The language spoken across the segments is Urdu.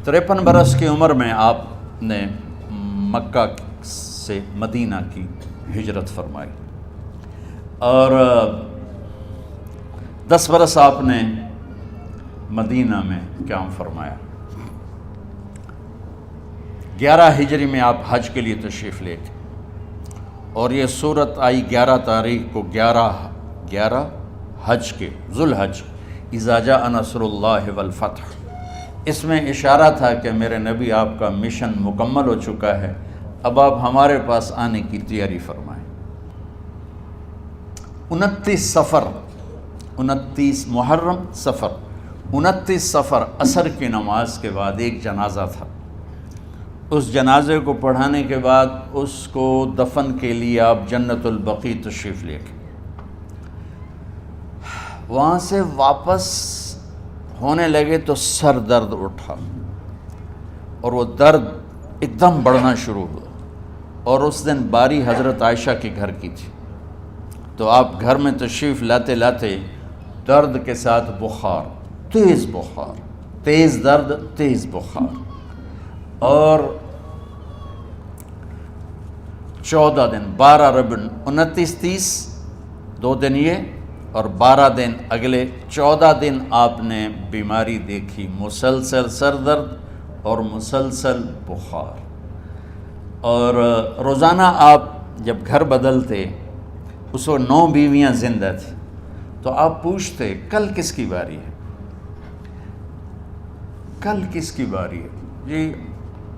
53 برس کی عمر میں آپ نے مکہ سے مدینہ کی ہجرت فرمائی اور 10 برس آپ نے مدینہ میں قیام فرمایا۔ 11 ہجری میں آپ حج کے لیے تشریف لے گئے اور یہ صورت آئی 11 تاریخ کو 11 حج کے ذوالحج، اذا جاء نصر اللہ والفتح۔ اس میں اشارہ تھا کہ میرے نبی آپ کا مشن مکمل ہو چکا ہے، اب آپ ہمارے پاس آنے کی تیاری فرمائیں۔ 29 محرم صفر 29 صفر عصر کی نماز کے بعد ایک جنازہ تھا۔ اس جنازے کو پڑھانے کے بعد اس کو دفن کے لیے آپ جنت البقیع تشریف لے گئے۔ وہاں سے واپس ہونے لگے تو سر درد اٹھا اور وہ درد ایک دم بڑھنا شروع ہوا، اور اس دن باری حضرت عائشہ کے گھر کی تھی، تو آپ گھر میں تشریف لاتے لاتے درد کے ساتھ بخار، تیز درد، تیز بخار، اور 14 دن 12 ربیع 29 30 2 دن یہ اور 12 دن اگلے 14 دن آپ نے بیماری دیکھی، مسلسل سر درد اور مسلسل بخار۔ اور روزانہ آپ جب گھر بدلتے، اس وقت 9 بیویاں زندہ تھیں، تو آپ پوچھتے کل کس کی باری ہے، کل کس کی باری ہے؟ جی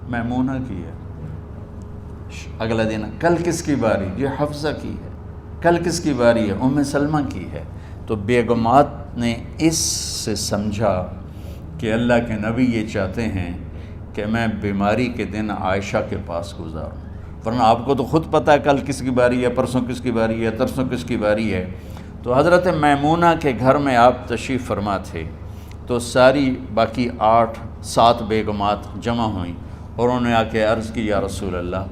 میمونہ کی ہے۔ اگلا دن کل کس کی باری؟ جی حفصہ کی ہے۔ کل کس کی باری ہے؟ ام سلمہ کی ہے۔ تو بیگمات نے اس سے سمجھا کہ اللہ کے نبی یہ چاہتے ہیں کہ میں بیماری کے دن عائشہ کے پاس گزاروں، ورنہ آپ کو تو خود پتہ ہے کل کس کی باری ہے، پرسوں کس کی باری ہے، ترسوں کس کی باری ہے۔ تو حضرت میمونہ کے گھر میں آپ تشریف فرما تھے، تو ساری باقی 7 بیگمات جمع ہوئیں اور انہوں نے آ کے عرض کی، یا رسول اللہ،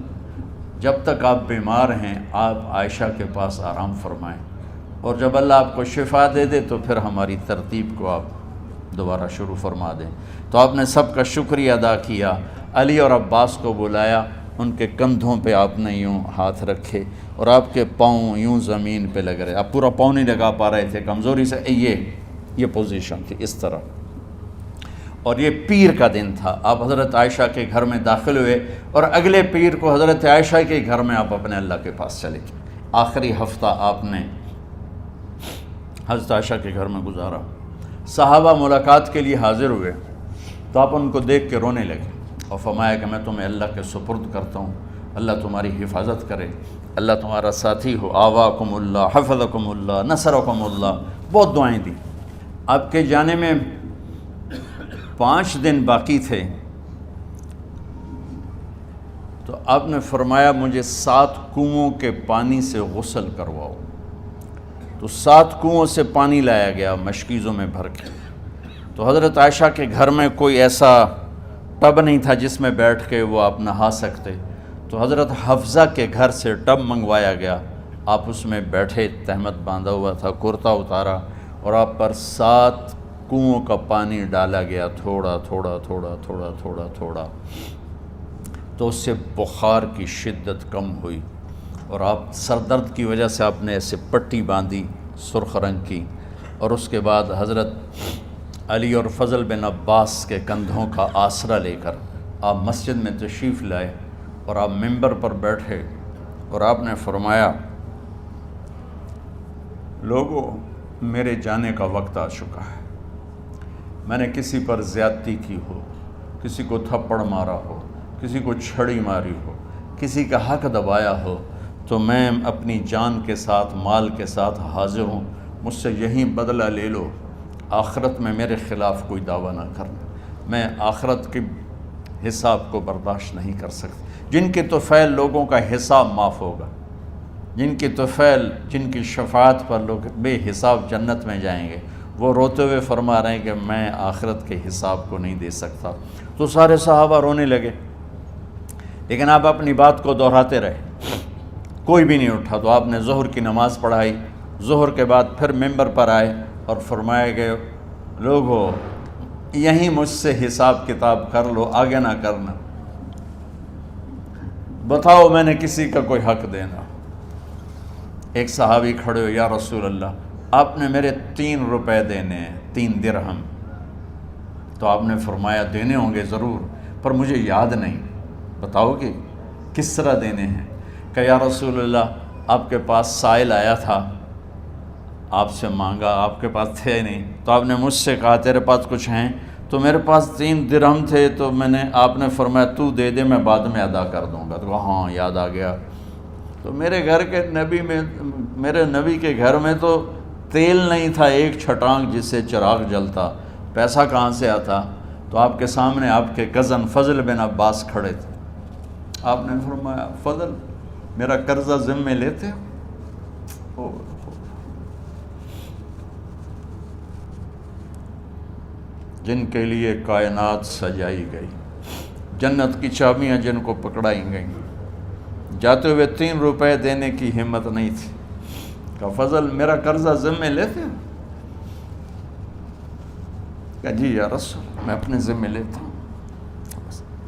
جب تک آپ بیمار ہیں آپ عائشہ کے پاس آرام فرمائیں، اور جب اللہ آپ کو شفا دے دے تو پھر ہماری ترتیب کو آپ دوبارہ شروع فرما دیں۔ تو آپ نے سب کا شکریہ ادا کیا، علی اور عباس کو بلایا، ان کے کندھوں پہ آپ نے یوں ہاتھ رکھے اور آپ کے پاؤں یوں زمین پہ لگ رہے، آپ پورا پاؤں نہیں لگا پا رہے تھے کمزوری سے، یہ پوزیشن تھی اس طرح۔ اور یہ پیر کا دن تھا، آپ حضرت عائشہ کے گھر میں داخل ہوئے اور اگلے پیر کو حضرت عائشہ کے گھر میں آپ اپنے اللہ کے پاس چلے گئے۔ آخری ہفتہ آپ نے حضرت عائشہ کے گھر میں گزارا۔ صحابہ ملاقات کے لیے حاضر ہوئے تو آپ ان کو دیکھ کے رونے لگے اور فرمایا کہ میں تمہیں اللہ کے سپرد کرتا ہوں، اللہ تمہاری حفاظت کرے، اللہ تمہارا ساتھی ہو، آواکم اللہ، حفظکم اللہ، نصرکم اللہ، بہت دعائیں دی۔ آپ کے جانے میں 5 دن باقی تھے تو آپ نے فرمایا مجھے 7 کنوؤں کے پانی سے غسل کرواؤ۔ تو 7 کنوؤں سے پانی لایا گیا مشکیزوں میں بھر کے۔ تو حضرت عائشہ کے گھر میں کوئی ایسا ٹب نہیں تھا جس میں بیٹھ کے وہ آپ نہا سکتے، تو حضرت حفصہ کے گھر سے ٹب منگوایا گیا، آپ اس میں بیٹھے، تہمت باندھا ہوا تھا، کرتا اتارا اور آپ پر 7 کنوؤں کا پانی ڈالا گیا، تھوڑا تھوڑا تھوڑا تھوڑا تھوڑا تھوڑا، تو اس سے بخار کی شدت کم ہوئی اور آپ سر درد کی وجہ سے آپ نے ایسے پٹی باندھی سرخ رنگ کی، اور اس کے بعد حضرت علی اور فضل بن عباس کے کندھوں کا آسرا لے کر آپ مسجد میں تشریف لائے اور آپ منبر پر بیٹھے اور آپ نے فرمایا، لوگو میرے جانے کا وقت آ چکا ہے، میں نے کسی پر زیادتی کی ہو، کسی کو تھپڑ مارا ہو، کسی کو چھڑی ماری ہو، کسی کا حق دبایا ہو، تو میں اپنی جان کے ساتھ، مال کے ساتھ حاضر ہوں، مجھ سے یہیں بدلہ لے لو، آخرت میں میرے خلاف کوئی دعویٰ نہ کرنا، میں آخرت کے حساب کو برداشت نہیں کر سکتا۔ جن کے طفیل لوگوں کا حساب معاف ہوگا، جن کی طفیل، جن کی شفاعت پر لوگ بے حساب جنت میں جائیں گے، وہ روتے ہوئے فرما رہے ہیں کہ میں آخرت کے حساب کو نہیں دے سکتا۔ تو سارے صحابہ رونے لگے، لیکن آپ اپنی بات کو دہراتے رہے، کوئی بھی نہیں اٹھا۔ تو آپ نے ظہر کی نماز پڑھائی، ظہر کے بعد پھر منبر پر آئے اور فرمایا کہ لوگو یہیں مجھ سے حساب کتاب کر لو، آگے نہ کرنا، بتاؤ میں نے کسی کا کوئی حق دینا۔ ایک صحابی کھڑے ہو، یا رسول اللہ آپ نے میرے 3 روپے دینے ہیں، 3 درہم۔ تو آپ نے فرمایا دینے ہوں گے ضرور، پر مجھے یاد نہیں، بتاؤ کہ کس طرح دینے ہیں؟ کہ یا رسول اللہ آپ کے پاس سائل آیا تھا، آپ سے مانگا، آپ کے پاس تھے نہیں، تو آپ نے مجھ سے کہا تیرے پاس کچھ ہیں؟ تو میرے پاس 3 درہم تھے، تو آپ نے فرمایا تو دے دے، میں بعد میں ادا کر دوں گا۔ تو کہا ہاں یاد آ گیا۔ تو میرے گھر کے میرے نبی کے گھر میں تو تیل نہیں تھا ایک چھٹانگ جس سے چراغ جلتا، پیسہ کہاں سے آتا؟ تو آپ کے سامنے آپ کے کزن فضل بن عباس کھڑے تھے، آپ نے فرمایا فضل میرا قرضہ ذمے لیتے ہو؟ جن کے لیے کائنات سجائی گئی، جنت کی چابیاں جن کو پکڑائی گئیں، جاتے ہوئے 3 روپے دینے کی ہمت نہیں تھی۔ کہا فضل میرا قرضہ ذمے لیتے ہو؟ کہا جی یا رسول میں اپنے ذمے لیتا ہوں۔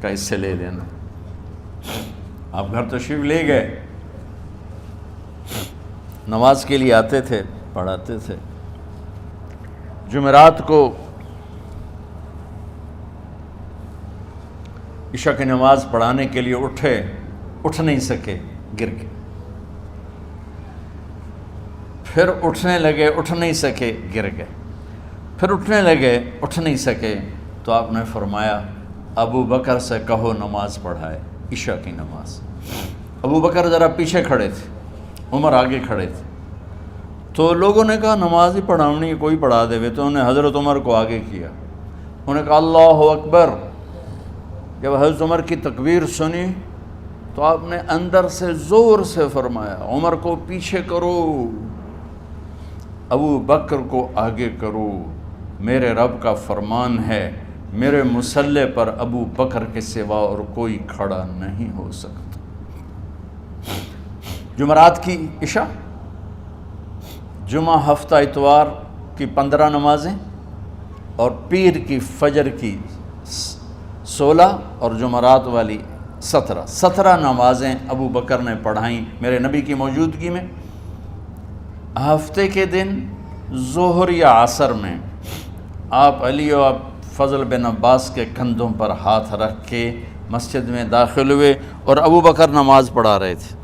کہا اس سے لے لینا۔ آپ گھر تشریف لے گئے، نماز کے لیے آتے تھے، پڑھاتے تھے۔ جمعرات کو عشاء کی نماز پڑھانے کے لیے اٹھ نہیں سکے، گر گئے، پھر اٹھنے لگے، اٹھ نہیں سکے، گر گئے، پھر اٹھنے لگے، اٹھ نہیں سکے۔ تو آپ نے فرمایا ابو بکر سے کہو نماز پڑھائے، عشاء کی نماز۔ ابو بکر ذرا پیچھے کھڑے تھے، عمر آگے کھڑے تھے، تو لوگوں نے کہا نماز ہی پڑھاونی، کوئی پڑھا دے وے، تو انہیں حضرت عمر کو آگے کیا، انہوں نے کہا اللہ اکبر۔ جب حضرت عمر کی تکبیر سنی تو آپ نے اندر سے زور سے فرمایا عمر کو پیچھے کرو، ابو بکر کو آگے کرو، میرے رب کا فرمان ہے میرے مصلی پر ابو بکر کے سوا اور کوئی کھڑا نہیں ہو سکتا۔ جمعرات کی عشاء، جمعہ ہفتہ اتوار کی 15 نمازیں اور پیر کی فجر کی 16 اور جمعرات والی 17 نمازیں ابو بکر نے پڑھائیں میرے نبی کی موجودگی میں۔ ہفتے کے دن ظہر یا عصر میں آپ علی و فضل بن عباس کے کندھوں پر ہاتھ رکھ کے مسجد میں داخل ہوئے اور ابو بکر نماز پڑھا رہے تھے۔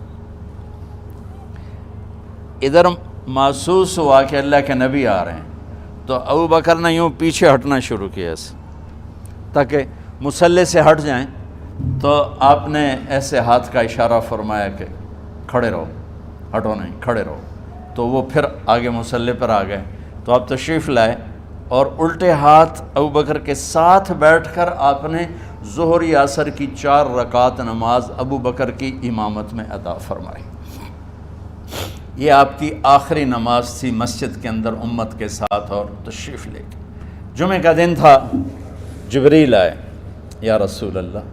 ادھر محسوس ہوا کہ اللہ کے نبی آ رہے ہیں، تو ابو بکر نے یوں پیچھے ہٹنا شروع کیا ایسے تاکہ مصلی سے ہٹ جائیں، تو آپ نے ایسے ہاتھ کا اشارہ فرمایا کہ کھڑے رہو، ہٹو نہیں، کھڑے رہو۔ تو وہ پھر آگے مصلی پر آ گئے، تو آپ تشریف لائے اور الٹے ہاتھ ابو بکر کے ساتھ بیٹھ کر آپ نے ظہر یا عصر کی 4 رکعت نماز ابو بکر کی امامت میں ادا فرمائی۔ یہ آپ کی آخری نماز تھی مسجد کے اندر امت کے ساتھ اور تشریف لے کے۔ جمعہ کا دن تھا، جبریل آئے، یا رسول اللہ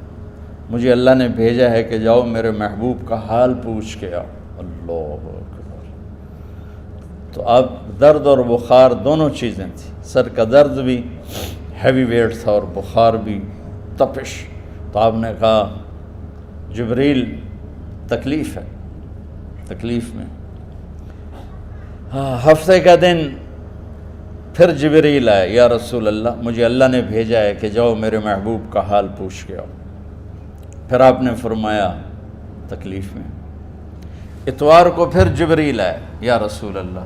مجھے اللہ نے بھیجا ہے کہ جاؤ میرے محبوب کا حال پوچھ کے آؤ۔ اللہ اکبر۔ تو اب درد اور بخار دونوں چیزیں تھیں، سر کا درد بھی ہیوی ویٹ تھا اور بخار بھی، تپش۔ تو آپ نے کہا جبریل تکلیف ہے، تکلیف میں۔ ہفتے کا دن پھر جبریل آئے، یا رسول اللہ مجھے اللہ نے بھیجا ہے کہ جاؤ میرے محبوب کا حال پوچھ کے آؤ۔ پھر آپ نے فرمایا تکلیف میں۔ اتوار کو پھر جبریل آئے، یا رسول اللہ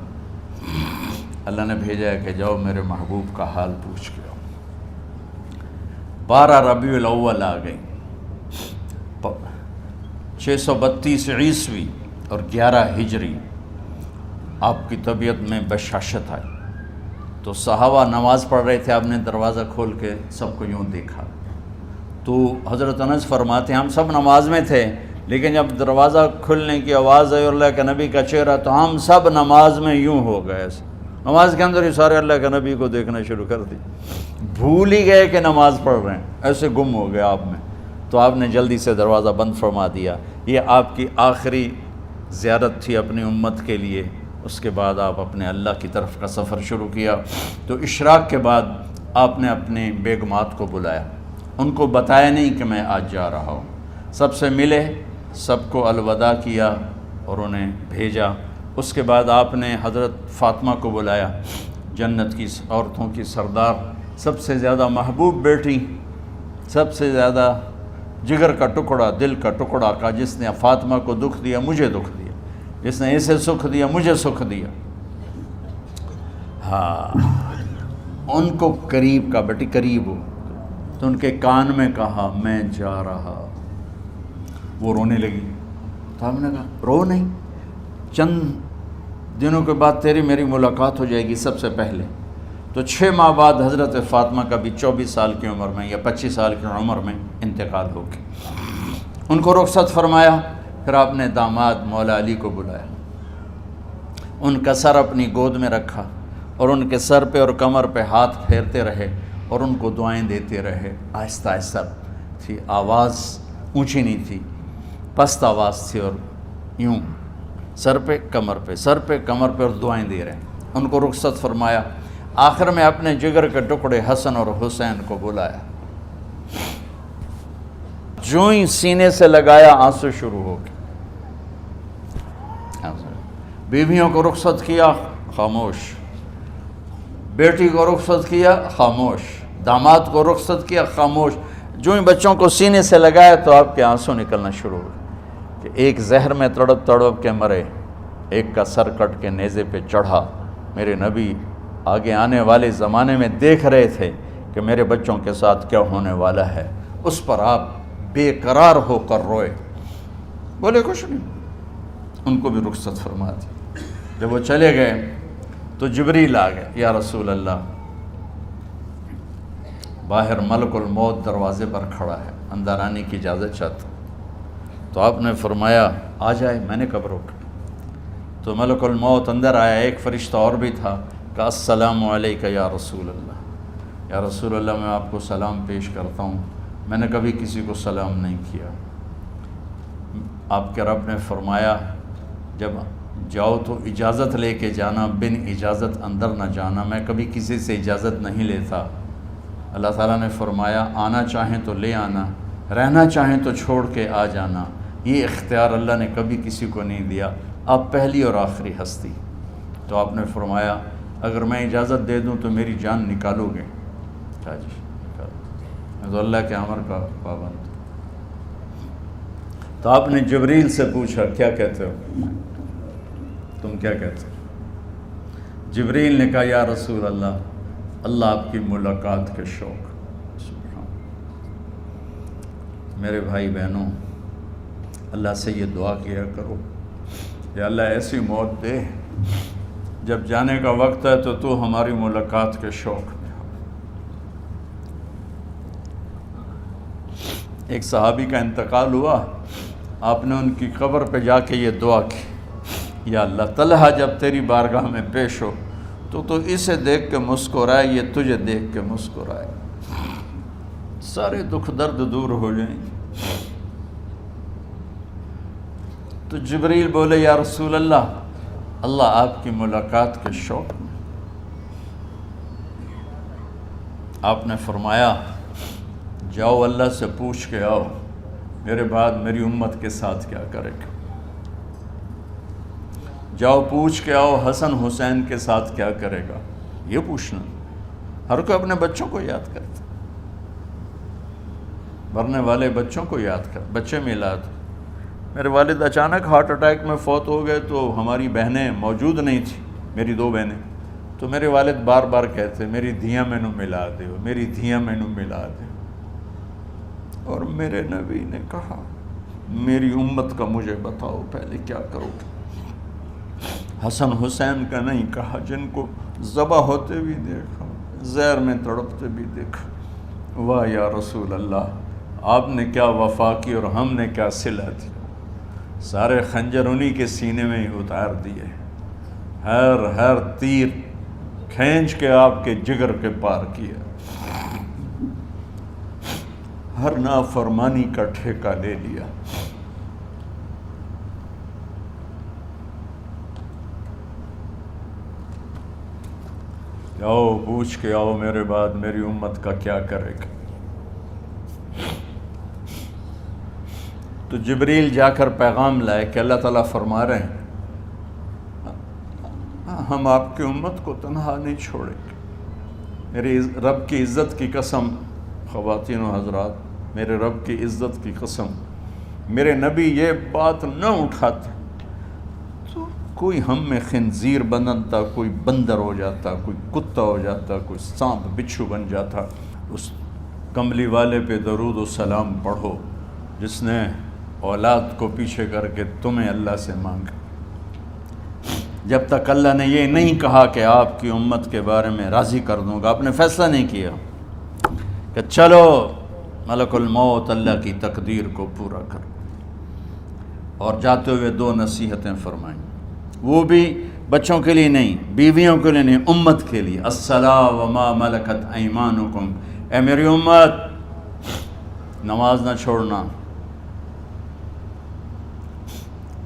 نے بھیجا ہے کہ جاؤ میرے محبوب کا حال پوچھ کے آؤ۔ 12 ربیع الاول آ گئی، 632 عیسوی اور 11 ہجری۔ آپ کی طبیعت میں بشاشت آئی، تو صحابہ نماز پڑھ رہے تھے، آپ نے دروازہ کھول کے سب کو یوں دیکھا۔ تو حضرت انس فرماتے ہیں ہم سب نماز میں تھے، لیکن جب دروازہ کھلنے کی آواز آئی اور اللہ کے نبی کا چہرہ، تو ہم سب نماز میں یوں ہو گئے، نماز کے اندر ہی سارے اللہ کے نبی کو دیکھنا شروع کر دی، بھول ہی گئے کہ نماز پڑھ رہے ہیں، ایسے گم ہو گئے آپ میں۔ تو آپ نے جلدی سے دروازہ بند فرما دیا۔ یہ آپ کی آخری زیارت تھی اپنی امت کے لیے۔ اس کے بعد آپ اپنے اللہ کی طرف کا سفر شروع کیا۔ تو اشراق کے بعد آپ نے اپنی بیگمات کو بلایا، ان کو بتایا نہیں کہ میں آج جا رہا ہوں، سب سے ملے، سب کو الوداع کیا اور انہیں بھیجا۔ اس کے بعد آپ نے حضرت فاطمہ کو بلایا، جنت کی عورتوں کی سردار، سب سے زیادہ محبوب بیٹی، سب سے زیادہ جگر کا ٹکڑا، دل کا ٹکڑا کا، جس نے فاطمہ کو دکھ دیا مجھے دکھ دیا، جس نے اسے سکھ دیا مجھے سکھ دیا۔ ہاں، ان کو قریب کا، بیٹی قریب ہو، تو ان کے کان میں کہا میں جا رہا۔ وہ رونے لگی، تو ہم نے کہا رو نہیں، چند دنوں کے بعد تیری میری ملاقات ہو جائے گی سب سے پہلے۔ تو 6 ماہ بعد حضرت فاطمہ کا بھی 24 سال کی عمر میں یا 25 سال کی عمر میں انتقال ہو گیا۔ ان کو رخصت فرمایا، پھر آپ نے داماد مولا علی کو بلایا، ان کا سر اپنی گود میں رکھا اور ان کے سر پہ اور کمر پہ ہاتھ پھیرتے رہے اور ان کو دعائیں دیتے رہے۔ آہستہ آہستہ تھی، آواز اونچی نہیں تھی، پست آواز تھی، اور یوں سر پہ کمر پہ، سر پہ کمر پہ، اور دعائیں دے رہے ہیں۔ ان کو رخصت فرمایا، آخر میں اپنے جگر کے ٹکڑے حسن اور حسین کو بلایا، جو ہی سینے سے لگایا آنسو شروع ہو گئے۔ بیویوں کو رخصت کیا، خاموش، بیٹی کو رخصت کیا، خاموش، داماد کو رخصت کیا، خاموش، جو ہی بچوں کو سینے سے لگایا تو آپ کے آنسو نکلنا شروع ہو گئے کہ ایک زہر میں تڑپ تڑپ کے مرے، ایک کا سر کٹ کے نیزے پہ چڑھا۔ میرے نبی آگے آنے والے زمانے میں دیکھ رہے تھے کہ میرے بچوں کے ساتھ کیا ہونے والا ہے، اس پر آپ بے قرار ہو کر روئے، بولے کچھ نہیں، ان کو بھی رخصت فرما دی۔ جب وہ چلے گئے تو جبریل آ گئے، یا رسول اللہ، باہر ملک الموت دروازے پر کھڑا ہے، اندر آنے کی اجازت چاہتا۔ تو آپ نے فرمایا آ جائے، میں نے کب روکا؟ تو ملک الموت اندر آیا، ایک فرشتہ اور بھی تھا، کہا السلام علیکہ یا رسول اللہ، یا رسول اللہ میں آپ کو سلام پیش کرتا ہوں، میں نے کبھی کسی کو سلام نہیں کیا۔ آپ کے رب نے فرمایا جب جاؤ تو اجازت لے کے جانا، بن اجازت اندر نہ جانا، میں کبھی کسی سے اجازت نہیں لیتا۔ اللہ تعالیٰ نے فرمایا آنا چاہیں تو لے آنا، رہنا چاہیں تو چھوڑ کے آ جانا، یہ اختیار اللہ نے کبھی کسی کو نہیں دیا، آپ پہلی اور آخری ہستی۔ تو آپ نے فرمایا اگر میں اجازت دے دوں تو میری جان نکالو گے؟ کہا جی نکالو، میں تو اللہ کے امر کا پابند۔ تو آپ نے جبریل سے پوچھا کیا کہتے ہو، تم کیا کہتے ہو؟ جبریل نے کہا یا رسول اللہ، اللہ آپ کی ملاقات کے شوق۔ سبحان میرے بھائی بہنوں، اللہ سے یہ دعا کیا کرو، یا اللہ ایسی موت دے جب جانے کا وقت ہے تو تو ہماری ملاقات کے شوق میں ہو۔ ایک صحابی کا انتقال ہوا، آپ نے ان کی قبر پہ جا کے یہ دعا کی، یا اللہ طلحہ جب تیری بارگاہ میں پیش ہو تو اسے دیکھ کے مسکرائے، یہ تجھے دیکھ کے مسکرائے، سارے دکھ درد دور ہو جائیں گے۔ تو جبریل بولے یا رسول اللہ، اللہ آپ کی ملاقات کے شوق میں۔ آپ نے فرمایا جاؤ اللہ سے پوچھ کے آؤ میرے بعد میری امت کے ساتھ کیا کرے گا، جاؤ پوچھ کے آؤ حسن حسین کے ساتھ کیا کرے گا۔ یہ پوچھنا، ہر کوئی اپنے بچوں کو یاد کرتا، مرنے والے بچوں کو یاد کر، بچے میلاد۔ میرے والد اچانک ہارٹ اٹیک میں فوت ہو گئے تو ہماری بہنیں موجود نہیں تھیں، میری 2 بہنیں، تو میرے والد بار بار کہتے میری دھیاں مینوں ملا دیو، میری دھیاں مینوں ملا دیو۔ اور میرے نبی نے کہا میری امت کا مجھے بتاؤ پہلے کیا کرو گے؟ حسن حسین کا نہیں کہا، جن کو ذبح ہوتے بھی دیکھا، زہر میں تڑپتے بھی دیکھا۔ واہ یا رسول اللہ، آپ نے کیا وفا کی اور ہم نے کیا صلہ دی، سارے خنجر انہی کے سینے میں ہی اتار دیے، ہر تیر کھینچ کے آپ کے جگر کے پار کیا، ہر نافرمانی کا ٹھیکہ لے لیا۔ آؤ پوچھ کے آؤ میرے بعد میری امت کا کیا کرے گا. تو جبریل جا کر پیغام لائے کہ اللہ تعالیٰ فرما رہے ہیں ہم آپ کی امت کو تنہا نہیں چھوڑیں گے. میرے رب کی عزت کی قسم خواتین و حضرات، میرے رب کی عزت کی قسم، میرے نبی یہ بات نہ اٹھاتے تو کوئی ہم میں خنزیر بنتا، کوئی بندر ہو جاتا، کوئی کتا ہو جاتا، کوئی سانپ بچھو بن جاتا. اس کملی والے پہ درود و سلام پڑھو جس نے اولاد کو پیچھے کر کے تمہیں اللہ سے مانگا. جب تک اللہ نے یہ نہیں کہا کہ آپ کی امت کے بارے میں راضی کر دوں گا، آپ نے فیصلہ نہیں کیا کہ چلو ملک الموت اللہ کی تقدیر کو پورا کر. اور جاتے ہوئے 2 نصیحتیں فرمائیں، وہ بھی بچوں کے لیے نہیں، بیویوں کے لیے نہیں، امت کے لیے. الصلاۃ وما ملکت ایمانکم، اے میری امت نماز نہ چھوڑنا،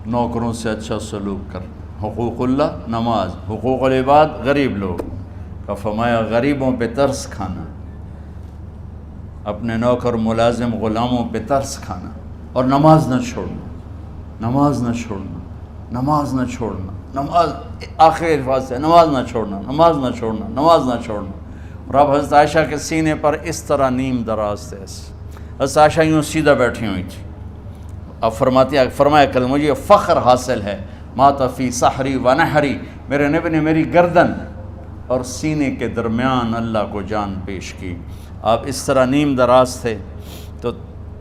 نوکروں سے اچھا سلوک کر. حقوق اللہ نماز، حقوق العباد غریب لوگ کا فرمایا غریبوں پہ ترس کھانا، اپنے نوکر ملازم غلاموں پہ ترس کھانا، اور نماز نہ چھوڑنا، نماز نہ چھوڑنا، نماز نہ چھوڑنا، نماز آخر الفاظ سے نماز نہ چھوڑنا، نماز نہ چھوڑنا، نماز نہ چھوڑنا. اور اب حضرت عائشہ کے سینے پر اس طرح نیم دراز تھے. حضرت عائشہ یوں سیدھا بیٹھی ہوئی تھی. اب فرمایا کل مجھے فخر حاصل ہے، مات فی سحری و نحری، میرے نبی نے میری گردن اور سینے کے درمیان اللہ کو جان پیش کی. آپ اس طرح نیم دراز تھے. تو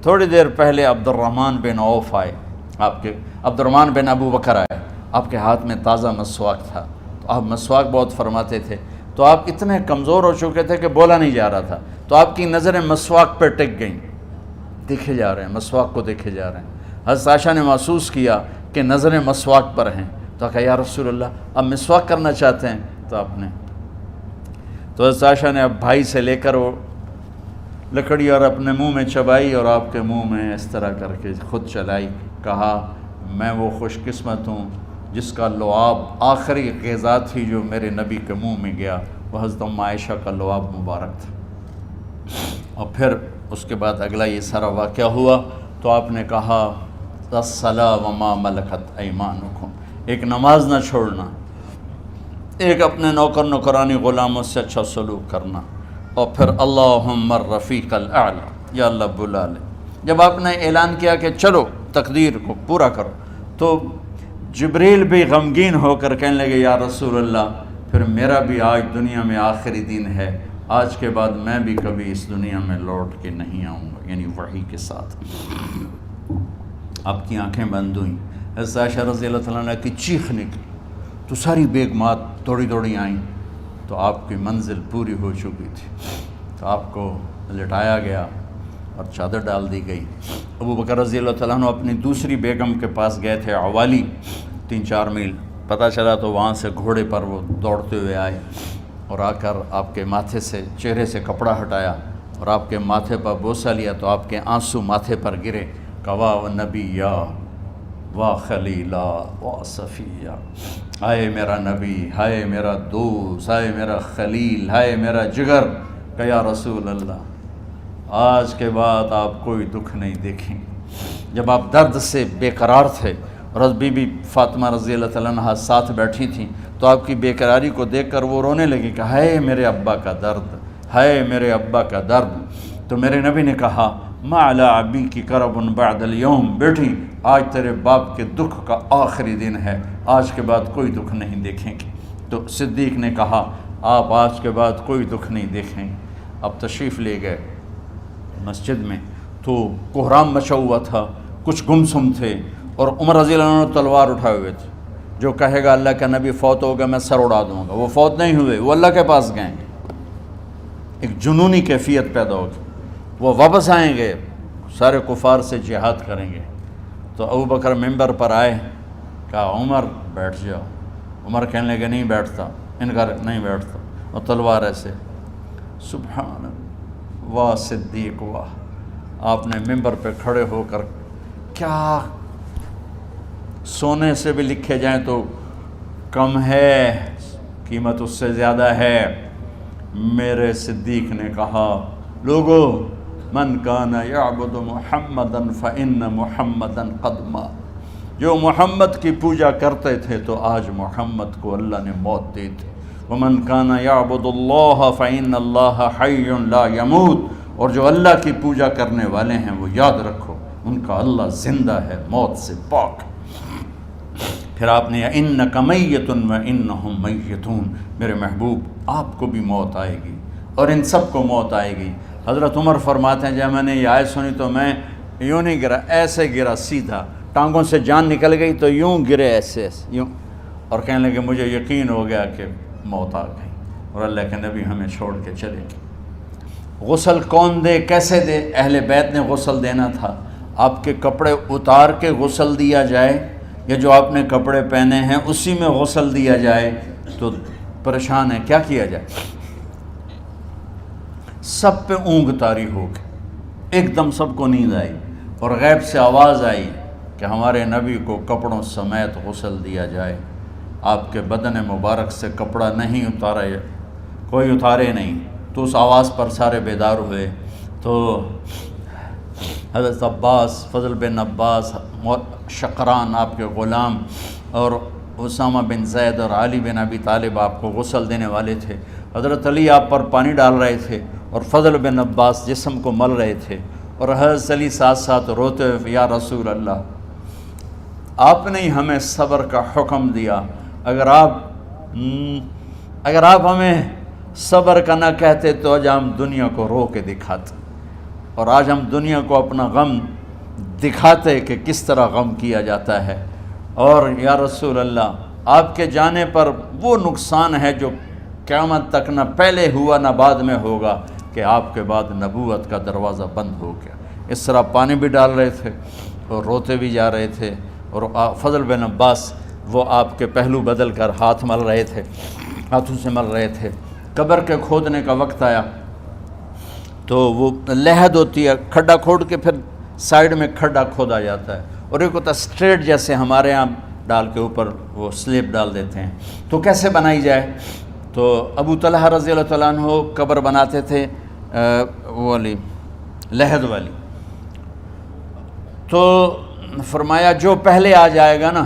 تھوڑی دیر پہلے عبد الرحمن بن عوف آئے، عبد الرحمن بن ابو بکر آئے. آپ کے ہاتھ میں تازہ مسواک تھا، تو آپ مسواک بہت فرماتے تھے. تو آپ اتنے کمزور ہو چکے تھے کہ بولا نہیں جا رہا تھا. تو آپ کی نظریں مسواک پہ ٹک گئیں، دیکھے جا رہے ہیں، مسواک کو دیکھے جا رہے ہیں. حضرت عائشہ نے محسوس کیا کہ نظریں مسواک پر ہیں. تو کہا یا رسول اللہ اب مسواک کرنا چاہتے ہیں. تو آپ نے حضرت عائشہ نے اب بھائی سے لے کر وہ لکڑی اور اپنے منہ میں چبائی اور آپ کے منہ میں اس طرح کر کے خود چلائی. کہا میں وہ خوش قسمت ہوں جس کا لعاب آخری غذا تھی جو میرے نبی کے منہ میں گیا، وہ حضرت ام عائشہ کا لعاب مبارک تھا. اور پھر اس کے بعد اگلا یہ سارا واقعہ ہوا. تو آپ نے کہا الصلاۃ وما ملکت ایمانکم، ایک نماز نہ چھوڑنا، ایک اپنے نوکر نوکرانی غلاموں سے اچھا سلوک کرنا، اور پھر اللہم الرفیق الاعلی، یا اللہ بلا لے. جب آپ نے اعلان کیا کہ چلو تقدیر کو پورا کرو، تو جبریل بھی غمگین ہو کر کہنے لگے یا رسول اللہ پھر میرا بھی آج دنیا میں آخری دن ہے، آج کے بعد میں بھی کبھی اس دنیا میں لوٹ کے نہیں آؤں گا، یعنی وحی کے ساتھ. آپ کی آنکھیں بند ہوئیں. حضرت عائشہ رضی اللہ تعالیٰ عنہ کی چیخ نکلی تو ساری بیگمات دوڑی دوڑی آئیں. تو آپ کی منزل پوری ہو چکی تھی. تو آپ کو لٹایا گیا اور چادر ڈال دی گئی. ابو بکر رضی اللہ تعالیٰ عنہ اپنی دوسری بیگم کے پاس گئے تھے عوالی، 3-4 میل پتہ چلا. تو وہاں سے گھوڑے پر وہ دوڑتے ہوئے آئے اور آ کر آپ کے ماتھے سے چہرے سے کپڑا ہٹایا اور آپ کے ماتھے پر بوسہ لیا. تو آپ کے آنسو ماتھے پر گرے. کوا و نبیہ وا خلیلا وا صفیہ، ہائے میرا نبی، ہائے میرا دوست، ہائے میرا خلیل، ہائے میرا جگر. کہ یا رسول اللہ آج کے بعد آپ کوئی دکھ نہیں دیکھیں. جب آپ درد سے بے قرار تھے اور بی بی فاطمہ رضی اللہ تعالیٰ عنہ ساتھ بیٹھی تھیں، تو آپ کی بے قراری کو دیکھ کر وہ رونے لگی کہ ہائے میرے ابا کا درد، ہائے میرے ابا کا درد. تو میرے نبی نے کہا ما علی ابی کی کرب بعد اليوم، بیٹی آج تیرے باپ کے دکھ کا آخری دن ہے، آج کے بعد کوئی دکھ نہیں دیکھیں گے. تو صدیق نے کہا آپ آج کے بعد کوئی دکھ نہیں دیکھیں گے. اب تشریف لے گئے مسجد میں تو کوہرام مچا ہوا تھا، کچھ گمسم تھے، اور عمر رضی اللہ عنہ تلوار اٹھائے ہوئے تھے. جو کہے گا اللہ کا نبی فوت ہوگا میں سر اڑا دوں گا، وہ فوت نہیں ہوئے، وہ اللہ کے پاس گئے. ایک جنونی کیفیت پیدا ہوگی، وہ واپس آئیں گے، سارے کفار سے جہاد کریں گے. تو ابو بکر ممبر پر آئے، کہا عمر بیٹھ جاؤ. عمر کہنے لگے نہیں بیٹھتا، انکار نہیں بیٹھتا، اور تلوار ایسے. سبحان اللہ، واہ صدیق واہ. آپ نے ممبر پہ کھڑے ہو کر کیا سونے سے بھی لکھے جائیں تو کم ہے، قیمت اس سے زیادہ ہے. میرے صدیق نے کہا لوگو من کان یعبد محمدا فإن محمدا قد مات، جو محمد کی پوجا کرتے تھے تو آج محمد کو اللہ نے موت دی تھی۔ ومن کان یعبد اللہ فإن اللہ حی لا یموت، اور جو اللہ کی پوجا کرنے والے ہیں وہ یاد رکھو ان کا اللہ زندہ ہے، موت سے پاک۔ پھر آپ نے اِنَّکَ مَیَّتٌ وَإِنَّهُمْ مَیَّتُونَ، میرے محبوب آپ کو بھی موت آئے گی اور ان سب کو موت آئے گی۔ حضرت عمر فرماتے ہیں جب میں نے یہ آیت سنی تو میں یوں نہیں گرا، ایسے گرا سیدھا، ٹانگوں سے جان نکل گئی تو یوں گرے ایسے یوں، اور کہنے لگے مجھے یقین ہو گیا کہ موت آ گئی اور اللہ کے نبی ہمیں چھوڑ کے چلے گئے۔ غسل کون دے، کیسے دے؟ اہل بیت نے غسل دینا تھا۔ آپ کے کپڑے اتار کے غسل دیا جائے یا جو آپ نے کپڑے پہنے ہیں اسی میں غسل دیا جائے تو پریشان ہے، کیا کیا جائے؟ سب پہ اونگ طاری ہو گئی، ایک دم سب کو نیند آئی اور غیب سے آواز آئی کہ ہمارے نبی کو کپڑوں سمیت غسل دیا جائے۔ آپ کے بدن مبارک سے کپڑا نہیں اتارا، کوئی اتارے نہیں، تو اس آواز پر سارے بیدار ہوئے۔ تو حضرت عباس، فضل بن عباس، شقران آپ کے غلام، اور اسامہ بن زید اور علی بن ابی طالب آپ کو غسل دینے والے تھے۔ حضرت علی آپ پر پانی ڈال رہے تھے اور فضل بن عباس جسم کو مل رہے تھے، اور حضرت علی ساتھ ساتھ روتے ہوئے یا رسول اللہ آپ نے ہی ہمیں صبر کا حکم دیا، اگر آپ ہمیں صبر کا نہ کہتے تو آج ہم دنیا کو رو کے دکھاتے، اور آج ہم دنیا کو اپنا غم دکھاتے کہ کس طرح غم کیا جاتا ہے۔ اور یا رسول اللہ آپ کے جانے پر وہ نقصان ہے جو قیامت تک نہ پہلے ہوا نہ بعد میں ہوگا کہ آپ کے بعد نبوت کا دروازہ بند ہو گیا۔ اس طرح پانی بھی ڈال رہے تھے اور روتے بھی جا رہے تھے، اور فضل بن عباس وہ آپ کے پہلو بدل کر ہاتھ مل رہے تھے، ہاتھوں سے مل رہے تھے۔ قبر کے کھودنے کا وقت آیا تو وہ لحد ہوتی ہے، کھڈا کھود کے پھر سائیڈ میں کھڈا کھودا جاتا ہے، اور ایک ہوتا اسٹریٹ جیسے ہمارے ہاں ڈال کے اوپر وہ سلیب ڈال دیتے ہیں، تو کیسے بنائی جائے؟ تو ابو طلحہ رضی اللہ تعالیٰ عنہ قبر بناتے تھے وہ والی لحد والی، تو فرمایا جو پہلے آ جائے گا نا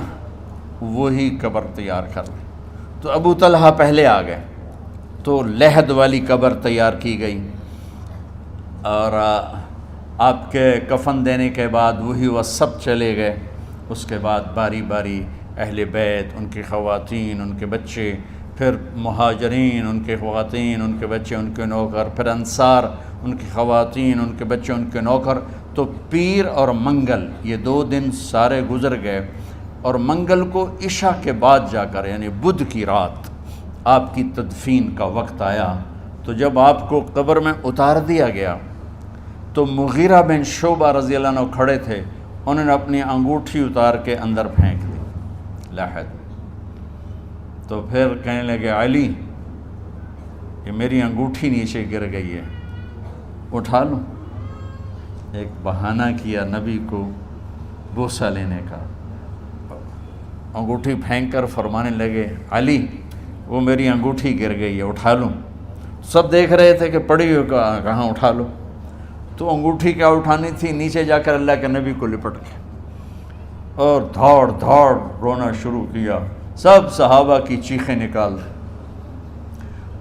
وہی قبر تیار کر لے۔ تو ابو طلحہ پہلے آ گئے تو لحد والی قبر تیار کی گئی، اور آپ کے کفن دینے کے بعد وہی وہ سب چلے گئے۔ اس کے بعد باری باری اہل بیت، ان کی خواتین، ان کے بچے، پھر مہاجرین، ان کے خواتین، ان کے بچے، ان کے نوکر، پھر انصار، ان کی خواتین، ان کے بچے، ان کے نوکر۔ تو پیر اور منگل یہ 2 دن سارے گزر گئے، اور منگل کو عشاء کے بعد جا کر یعنی بدھ کی رات آپ کی تدفین کا وقت آیا۔ تو جب آپ کو قبر میں اتار دیا گیا تو مغیرہ بن شعبہ رضی اللہ عنہ کھڑے تھے، انہوں نے اپنی انگوٹھی اتار کے اندر پھینک دی لحد۔ تو پھر کہنے لگے علی کہ میری انگوٹھی نیچے گر گئی ہے، اٹھا لوں۔ ایک بہانہ کیا نبی کو بوسہ لینے کا، انگوٹھی پھینک کر فرمانے لگے علی وہ میری انگوٹھی گر گئی ہے، اٹھا لوں۔ سب دیکھ رہے تھے کہ پڑی ہوئی کہاں اٹھا لو، تو انگوٹھی کیا اٹھانی تھی، نیچے جا کر اللہ کے نبی کو لپٹ کے اور دھاڑ دھاڑ رونا شروع کیا۔ سب صحابہ کی چیخیں نکال دی۔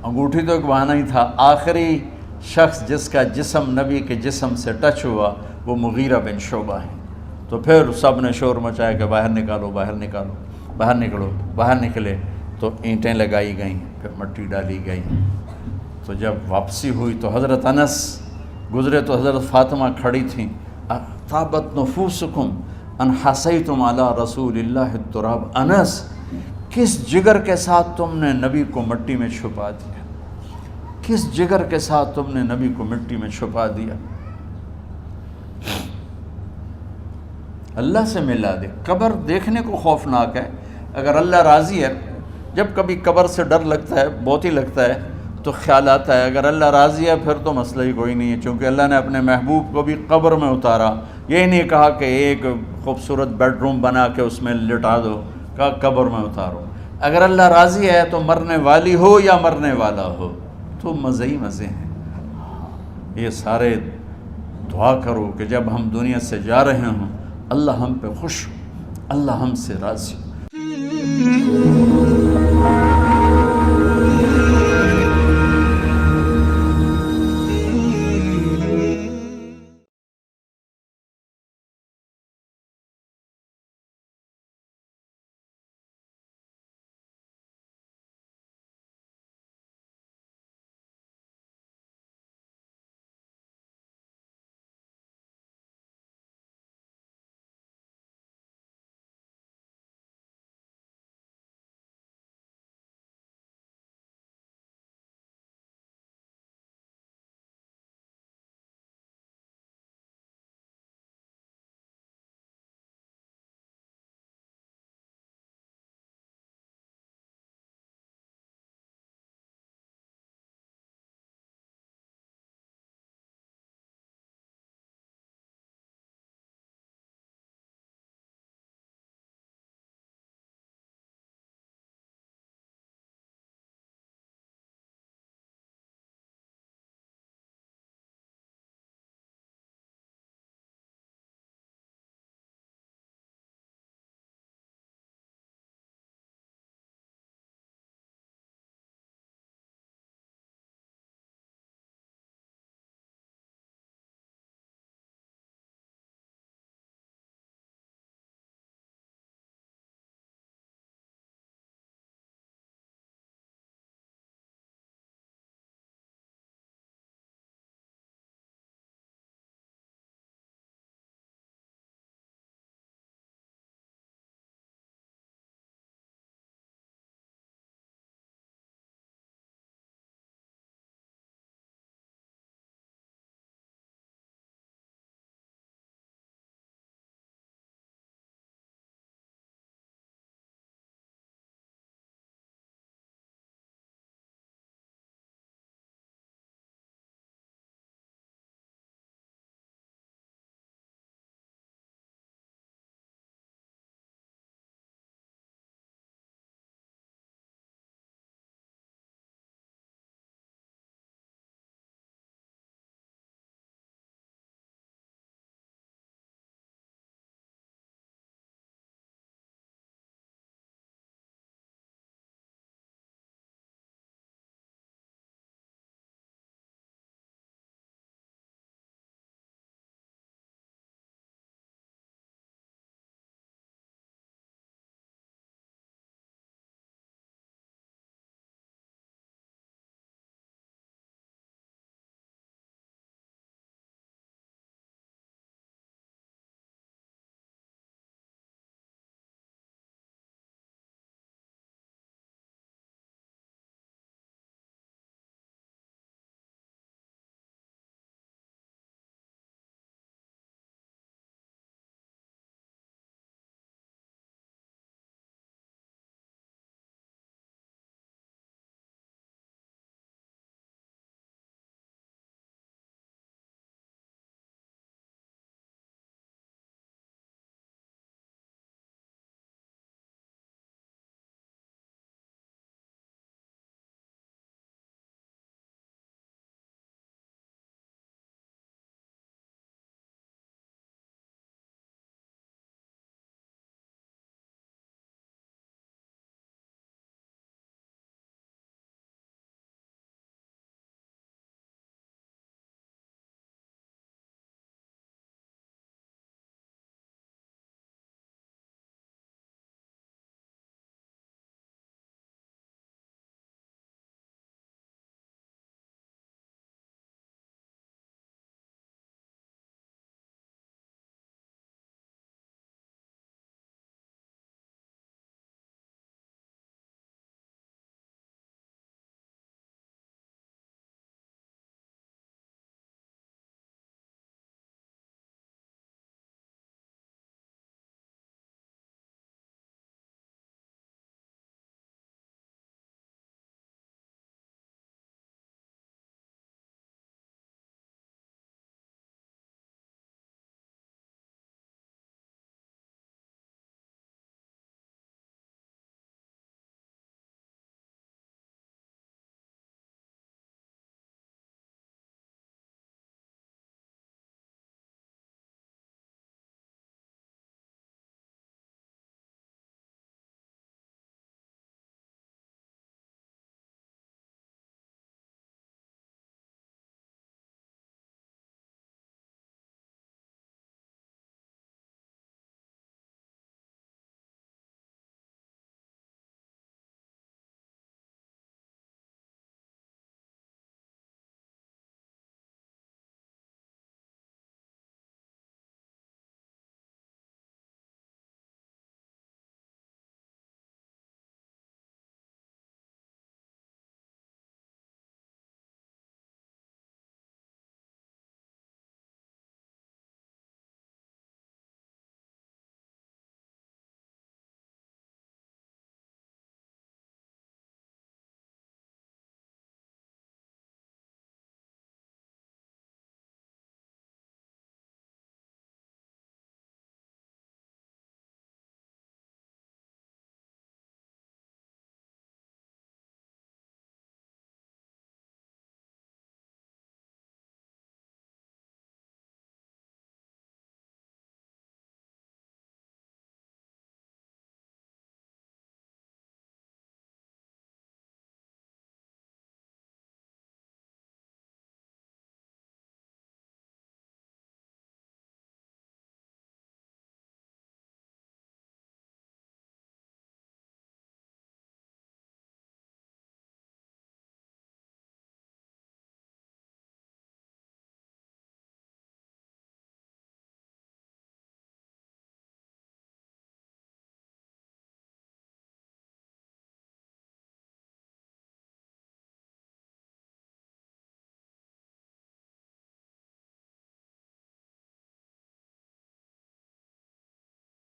انگوٹھی تو ایک بہانہ ہی تھا، آخری شخص جس کا جسم نبی کے جسم سے ٹچ ہوا وہ مغیرہ بن شعبہ ہیں۔ تو پھر سب نے شور مچایا کہ باہر نکالو، باہر نکالو، باہر نکلو۔ باہر نکلے تو اینٹیں لگائی گئیں، پھر مٹی ڈالی گئی۔ تو جب واپسی ہوئی تو حضرت انس گزرے تو حضرت فاطمہ کھڑی تھیں، طابت نفوسکم ان حسیتم علی رسول اللہ التراب۔ انس کس جگر کے ساتھ تم نے نبی کو مٹی میں چھپا دیا، کس جگر کے ساتھ تم نے نبی کو مٹی میں چھپا دیا۔ اللہ سے ملا دے۔ قبر دیکھنے کو خوفناک ہے، اگر اللہ راضی ہے، جب کبھی قبر سے ڈر لگتا ہے، بہت ہی لگتا ہے، تو خیال آتا ہے اگر اللہ راضی ہے پھر تو مسئلہ ہی کوئی نہیں ہے، چونکہ اللہ نے اپنے محبوب کو بھی قبر میں اتارا۔ یہ نہیں کہا کہ ایک خوبصورت بیڈ روم بنا کے اس میں لٹا دو، کہا قبر میں اتارو۔ اگر اللہ راضی ہے تو مرنے والی ہو یا مرنے والا ہو، تو مزے ہی مزے ہیں۔ یہ سارے دعا کرو کہ جب ہم دنیا سے جا رہے ہوں اللہ ہم پہ خوش ہو، اللہ ہم سے راضی ہو۔